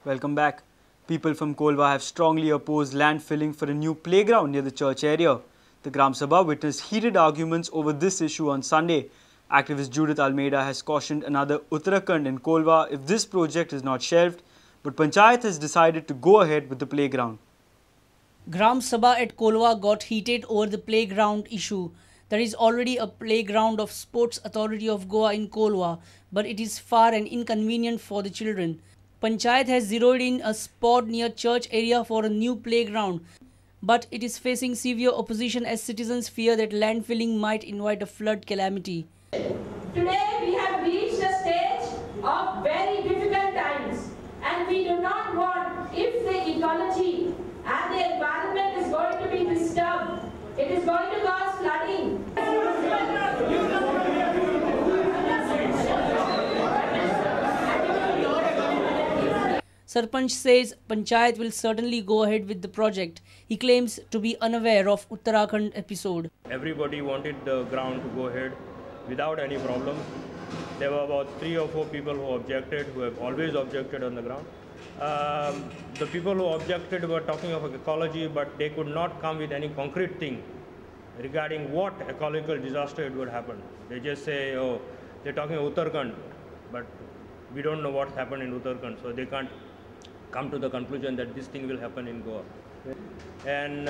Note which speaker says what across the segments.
Speaker 1: Welcome back. People from Colva have strongly opposed land filling for a new playground near the church area. The Gramsabha witnessed heated arguments over this issue on Sunday. Activist Judith Almeida has cautioned another Uttarakhand in Colva if this project is not shelved, but Panchayat has decided to go ahead with the playground.
Speaker 2: Gramsabha at Colva got heated over the playground issue. There is already a playground of Sports Authority of Goa in Colva, but it is far and inconvenient for the children. Panchayat has zeroed in a spot near church area for a new playground, but it is facing severe opposition as citizens fear that land filling might invite a flood calamity.
Speaker 3: Today we have reached a stage of very difficult times, and we do not want, if the ecology and the environment is going to be disturbed, it is going to cause flooding.
Speaker 2: Sarpanch says Panchayat will certainly go ahead with the project. He claims to be unaware of Uttarakhand episode.
Speaker 4: Everybody wanted the ground to go ahead without any problem. There were about 3 or 4 people who objected, who have always objected on the ground. The people who objected were talking of ecology, but they could not come with any concrete thing regarding what ecological disaster it would happen. They just say, oh, they're talking Uttarakhand, but we don't know what happened in Uttarakhand, so they can't come to the conclusion that this thing will happen in Goa. And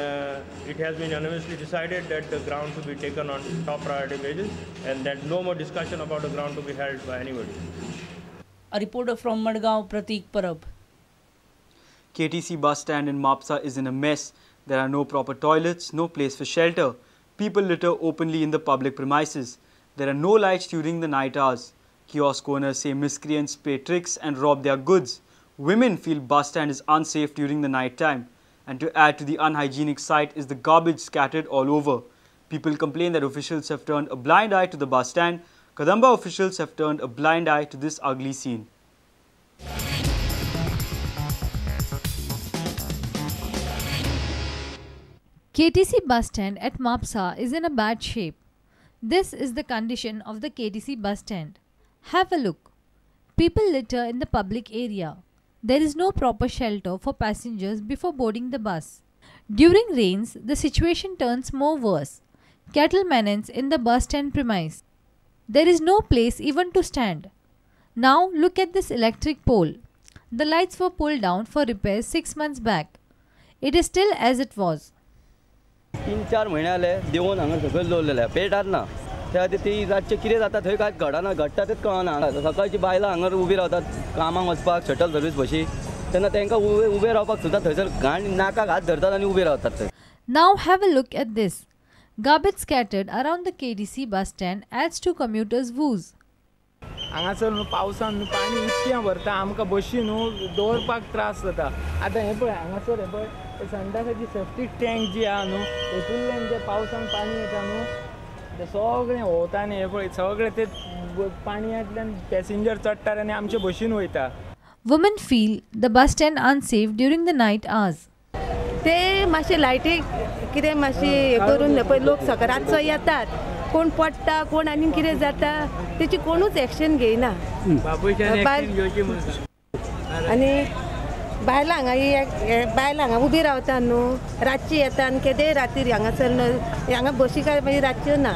Speaker 4: it has been unanimously decided that the ground to be taken on top priority basis, and that no more discussion about the ground to be held by anybody.
Speaker 2: A reporter from Madgaon, Pratik Parab.
Speaker 1: KTC bus stand in Mapusa is in a mess. There are no proper toilets, no place for shelter. People litter openly in the public premises. There are no lights during the night hours. Kiosk owners say miscreants play tricks and rob their goods. Women feel bus stand is unsafe during the night time. And to add to the unhygienic sight is the garbage scattered all over. People complain that officials have turned a blind eye to the bus stand. Kadamba officials have turned a blind eye to this ugly scene.
Speaker 5: KTC bus stand at Mapusa is in a bad shape. This is the condition of the KTC bus stand. Have a look. People litter in the public area. There is no proper shelter for passengers before boarding the bus. During rains, the situation turns more worse. Cattle menace in the bus stand premise. There is no place even to stand. Now look at this electric pole. The lights were pulled down for repairs 6 months back. It is still as it was.
Speaker 6: 3-4 महिने जाले देवून हांगा सकयल दवरलेले पेटात ना त्या खातीर ती रातचे कितें जाता थंय कांय घडना घडटा तेच कळना सकाळची बायलां हांगा उबी रावतात कामाक वचपाक शटल सर्वीस बशी तेन्ना तांकां उबे रावपाक सुद्दां थंयसर घाण नाकाक हात धरतात आनी उबे रावतात थंय.
Speaker 5: Now have a look at this. Garbage scattered around the KTC bus stand adds to commuters' woes.
Speaker 7: हांगासर न्हू पावसान न्हू पाणी इतकें भरता आमकां बशी न्हू दवरपाक त्रास जाता. आतां हें पळय हांगासर हें पळय संडासाची सेफ्टी टँक जी आहा न्हू तेतूंतल्यान जे पावसान पाणी येता न्हू तें सगळें व्हांवता आनी हें पळय सगळें तें पाणयातल्यान पॅसेंजर चडटात आनी आमचे बशीन वयता.
Speaker 5: Women feel the bus stand unsafe during the night hours.
Speaker 8: ते मातशे लायटी कितें मातशी हें करून पळय लोक सकाळ रातचो येतात कोण पडटा कोण आनी कितें जाता तेची कोणूच एक्शन घेयना आनी बायलां हांगा उबी रावता न्हू रातची येता आनी केदेय रातीर हांगासर हांगा बशी काय मागीर रातच्यो ना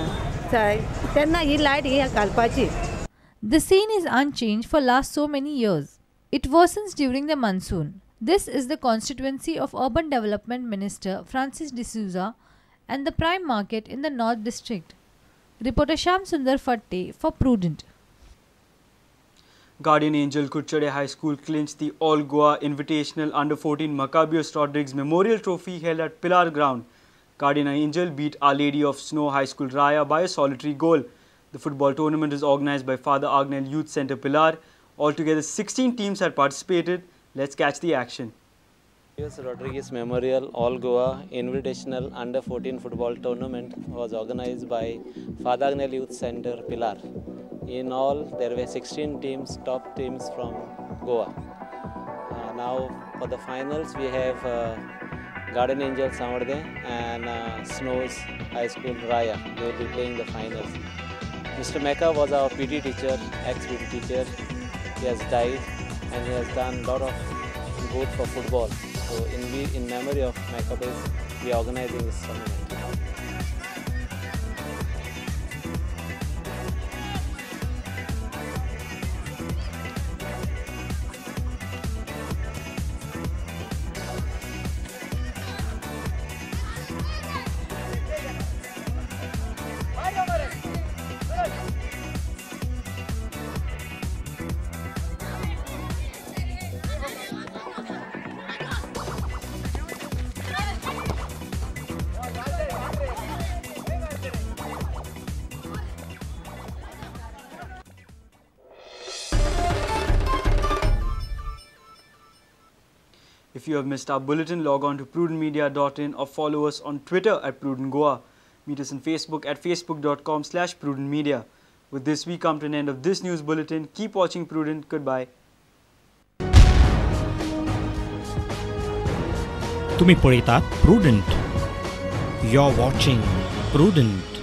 Speaker 8: तेन्ना ही लायट ही घालपाची.
Speaker 5: The scene is unchanged for last so many years. It worsens during the monsoon. This is the constituency of Urban Development Minister Francis D'Souza and the Prime Market in the North District. Reporter Sham Sundar Fatte for Prudent.
Speaker 1: Guardian Angel Kuchade High School clinched the All Goa Invitational Under-14 Maccabius Rodrigues Memorial Trophy held at Pilar Ground. Guardian Angel beat Our Lady of Snow High School Raya by a solitary goal. The football tournament is organized by Father Agnel Youth Centre Pilar. Altogether 16 teams had participated. Let's catch the action.
Speaker 9: Rodriguez Memorial All Goa Invitational Under-14 Football Tournament was organized by Father Agnel Youth Centre Pilar. In all, there were 16 teams, top teams from Goa. Now for the finals, we have Guardian Angel Samarde and Snows High School Raya. They will be playing the finals. Mr. Mecca was our PT teacher, ex-PT teacher. He has died and he has done a lot of good for football. So in memory of Maccabees, we are organizing this tournament.
Speaker 1: If you have missed our bulletin, log on to prudentmedia.in or follow us on Twitter at Prudent Goa. Meet us on Facebook at facebook.com/prudentmedia. With this, we come to an end of this news bulletin. Keep watching Prudent. Goodbye.
Speaker 10: तुम्ही पळयतात Prudent. You're watching Prudent.